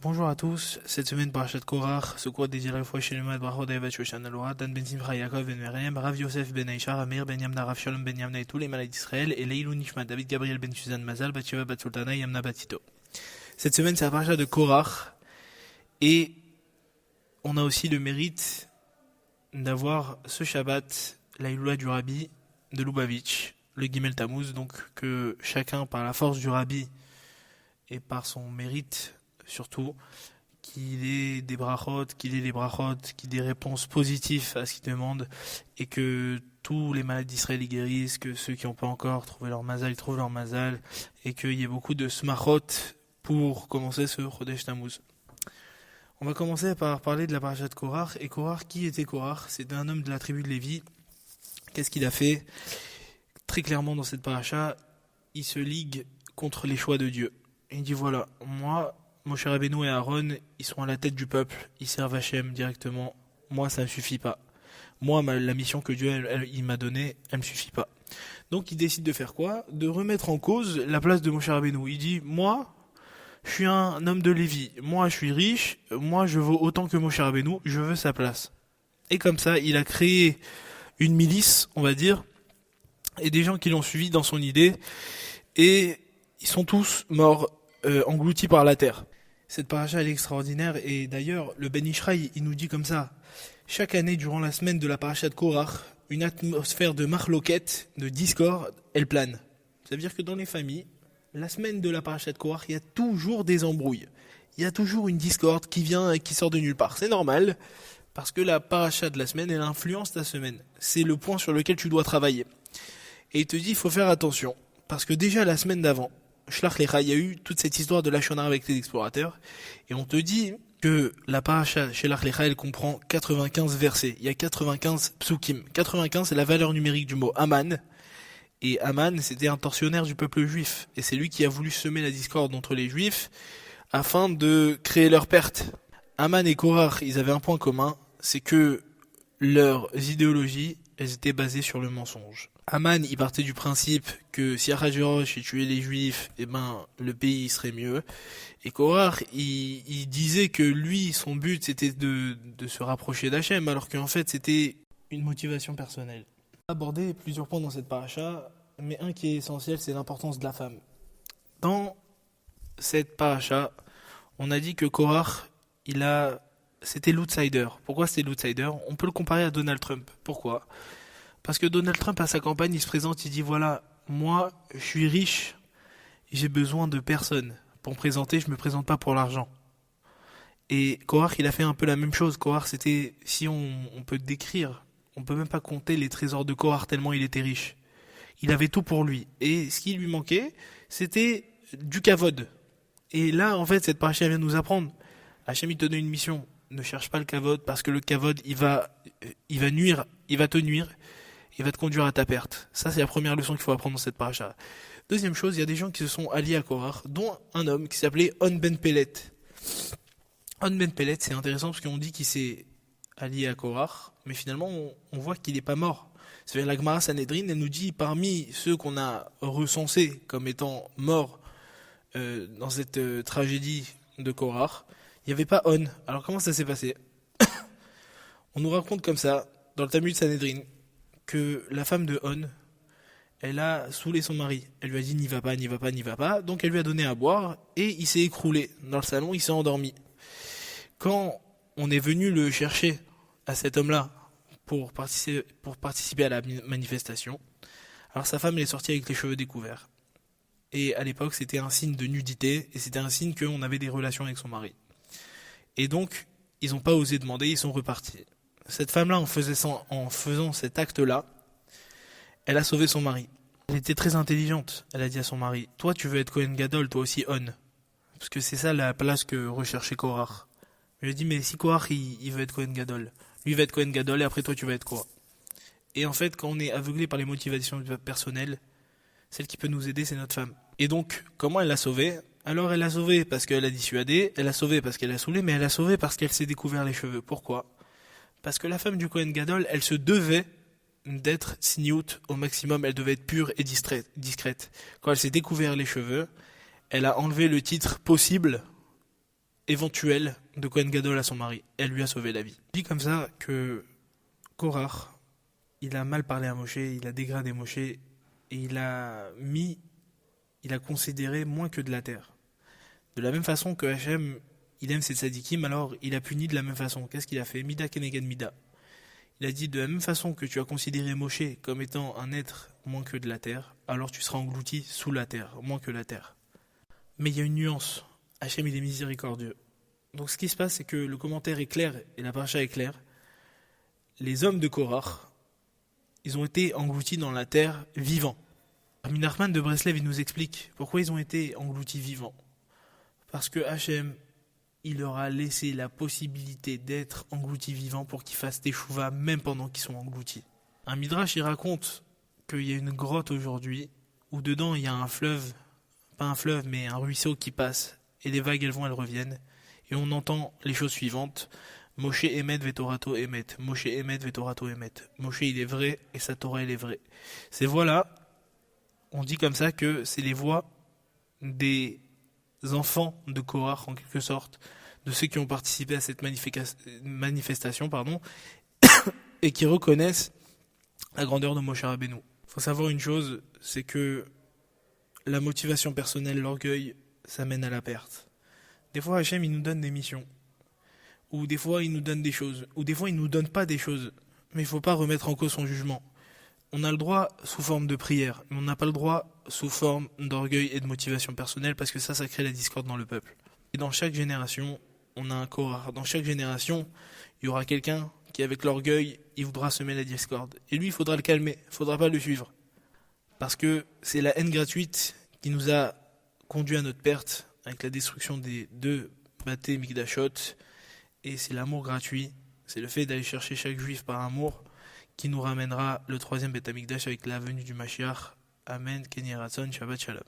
Bonjour à tous, cette semaine Parashat Korach, secours dédié à la fois chez le Moed Brachot David Shoshan Alora, Dan Ben Simcha Yaakov Ben Miriam, Rav Yosef Ben Aishar, Amir Ben Yamna, Rav Shalom Ben Yamna et tous les malades d'Israël, et Leilou Nishma, David Gabriel Ben Suzanne Mazal, Batsheva Bat Sultana, Yamna Batito. Cette semaine c'est la Parashat de Korach, et on a aussi le mérite d'avoir ce Shabbat, la Iloula du Rabbi de Lubavitch, le Gimel Tammuz, donc que chacun par la force du Rabbi et par son mérite surtout, qu'il ait des brachot, qu'il ait des brachot, qu'il ait des réponses positives à ce qu'il demande, et que tous les malades d'Israël y guérissent, que ceux qui n'ont pas encore trouvé leur mazal, ils trouvent leur mazal, et qu'il y ait beaucoup de smachot pour commencer ce Chodesh Tammuz. On va commencer par parler de la parasha de Korach. Et Korach, qui était Korach? C'était un homme de la tribu de Lévi. Qu'est-ce qu'il a fait? Très clairement dans cette parasha, il se ligue contre les choix de Dieu. Et il dit voilà, moi, Moshe Rabbeinu et Aaron, ils sont à la tête du peuple, ils servent Hachem directement. Moi, ça ne suffit pas. Moi, la mission que Dieu il m'a donnée, elle ne me suffit pas. Donc, il décide de faire quoi? De remettre en cause la place de Moshe Rabbeinu. Il dit, moi, je suis un homme de Lévi. Moi, je suis riche. Moi, je vaux autant que Moshe Rabbeinu. Je veux sa place. Et comme ça, il a créé une milice, on va dire, et des gens qui l'ont suivi dans son idée. Et ils sont tous morts, engloutis par la terre. Cette paracha elle est extraordinaire et d'ailleurs le Ben Ishraï il nous dit comme ça: chaque année durant la semaine de la paracha de Korach, une atmosphère de marloquette, de discorde, elle plane. Ça veut dire que dans les familles, la semaine de la paracha de Korach, il y a toujours des embrouilles. Il y a toujours une discorde qui vient et qui sort de nulle part. C'est normal parce que la paracha de la semaine elle influence ta semaine. C'est le point sur lequel tu dois travailler. Et il te dit il faut faire attention parce que déjà la semaine d'avant, Shlach Lecha, il y a eu toute cette histoire de la Shonara avec les explorateurs, et on te dit que la paracha Shlach Lecha, elle comprend 95 versets, il y a 95 psukim. 95 c'est la valeur numérique du mot Aman, et Aman c'était un tortionnaire du peuple juif, et c'est lui qui a voulu semer la discorde entre les juifs, afin de créer leur perte. Aman et Korach, ils avaient un point commun, c'est que leurs idéologies, elles étaient basées sur le mensonge. Aman, il partait du principe que si Ahasuerus tuait les Juifs, le pays serait mieux. Et Korach, il disait que lui, son but, c'était de se rapprocher d'Hachem, alors qu'en fait, c'était une motivation personnelle. On va aborder plusieurs points dans cette paracha, mais un qui est essentiel, c'est l'importance de la femme. Dans cette paracha, on a dit que Korach, c'était l'outsider. Pourquoi c'était l'outsider? On peut le comparer à Donald Trump. Pourquoi? Parce que Donald Trump, à sa campagne, il se présente, il dit voilà, moi, je suis riche, j'ai besoin de personne. Pour me présenter, je me présente pas pour l'argent. Et Korach, il a fait un peu la même chose. Korach, c'était, si on peut décrire, on peut même pas compter les trésors de Korach tellement il était riche. Il avait tout pour lui. Et ce qui lui manquait, c'était du kavod. Et là, en fait, cette paracha vient nous apprendre. Hachem, il te donne une mission. Ne cherche pas le kavod, parce que le kavod, il va nuire, il va te nuire. Il va te conduire à ta perte. Ça, c'est la première leçon qu'il faut apprendre dans cette paracha. Deuxième chose, il y a des gens qui se sont alliés à Korach, dont un homme qui s'appelait On Ben Pellet. On Ben Pellet, c'est intéressant parce qu'on dit qu'il s'est allié à Korach, mais finalement, on voit qu'il n'est pas mort. C'est la Gemara Sanhedrin, elle nous dit, parmi ceux qu'on a recensés comme étant morts dans cette tragédie de Korach, il n'y avait pas On. Alors comment ça s'est passé? On nous raconte comme ça, dans le Talmud Sanhedrin, que la femme de On, elle a saoulé son mari. Elle lui a dit n'y va pas, n'y va pas, n'y va pas. Donc elle lui a donné à boire et il s'est écroulé dans le salon, il s'est endormi. Quand on est venu le chercher à cet homme-là pour participer à la manifestation, alors sa femme elle est sortie avec les cheveux découverts. Et à l'époque c'était un signe de nudité et c'était un signe qu'on avait des relations avec son mari. Et donc ils n'ont pas osé demander, ils sont repartis. Cette femme-là, en faisant cet acte-là, elle a sauvé son mari. Elle était très intelligente. Elle a dit à son mari, toi tu veux être Kohen Gadol, toi aussi On. Parce que c'est ça la place que recherchait Korach. Je lui ai dit, mais si Korach il veut être Kohen Gadol, lui il va être Kohen Gadol et après toi tu vas être quoi? Et en fait, quand on est aveuglé par les motivations personnelles, celle qui peut nous aider, c'est notre femme. Et donc, comment elle l'a sauvée? Alors elle l'a sauvée parce qu'elle a dissuadé, elle l'a sauvée parce qu'elle a saoulé, mais elle l'a sauvée parce qu'elle s'est découvert les cheveux. Pourquoi? Parce que la femme du Kohen Gadol, elle se devait d'être sniout au maximum, elle devait être pure et discrète. Quand elle s'est découvert les cheveux, elle a enlevé le titre possible éventuelle de Kohen Gadol à son mari. Elle lui a sauvé la vie. Il dit comme ça que Korach, il a mal parlé à Moshe, il a dégradé Moshe, et il a considéré moins que de la terre. De la même façon que Hachem, il aime ses tzadikim, alors il a puni de la même façon. Qu'est-ce qu'il a fait? Mida keneged mida. Il a dit de la même façon que tu as considéré Moshe comme étant un être moins que de la terre, alors tu seras englouti sous la terre, moins que la terre. Mais il y a une nuance. Hachem, il est miséricordieux. Donc ce qui se passe, c'est que le commentaire est clair et la paracha est claire. Les hommes de Korach, ils ont été engloutis dans la terre vivants. Rabbi Nachman de Breslev, il nous explique pourquoi ils ont été engloutis vivants. Parce que Hachem, il leur a laissé la possibilité d'être engloutis vivants pour qu'ils fassent teshuva même pendant qu'ils sont engloutis. Un midrash, il raconte qu'il y a une grotte aujourd'hui où dedans il y a un fleuve, pas un fleuve mais un ruisseau qui passe et les vagues elles vont, elles reviennent et on entend les choses suivantes. Moshe Emet Vetorato Emet, Moshe Emet Vetorato Emet. Moshe il est vrai et sa Torah elle est vraie. Ces voix-là, on dit comme ça que c'est les voix des enfants de Korach en quelque sorte, de ceux qui ont participé à cette manifestation, et qui reconnaissent la grandeur de Moshe Rabbeinu. Il faut savoir une chose, c'est que la motivation personnelle, l'orgueil, ça mène à la perte. Des fois Hachem il nous donne des missions, ou des fois il nous donne des choses, ou des fois il nous donne pas des choses, mais il ne faut pas remettre en cause son jugement. On a le droit sous forme de prière, mais on n'a pas le droit sous forme d'orgueil et de motivation personnelle, parce que ça crée la discorde dans le peuple. Et dans chaque génération, on a un Korach. Dans chaque génération, il y aura quelqu'un qui, avec l'orgueil, il voudra semer la discorde. Et lui, il faudra le calmer, il ne faudra pas le suivre. Parce que c'est la haine gratuite qui nous a conduit à notre perte, avec la destruction des 2 Baté Mikdashot. Et c'est l'amour gratuit, c'est le fait d'aller chercher chaque juif par amour, qui nous ramènera le 3e Beth Amikdash avec la venue du Mashiach. Amen, Kenny Ratson, Shabbat Shalom.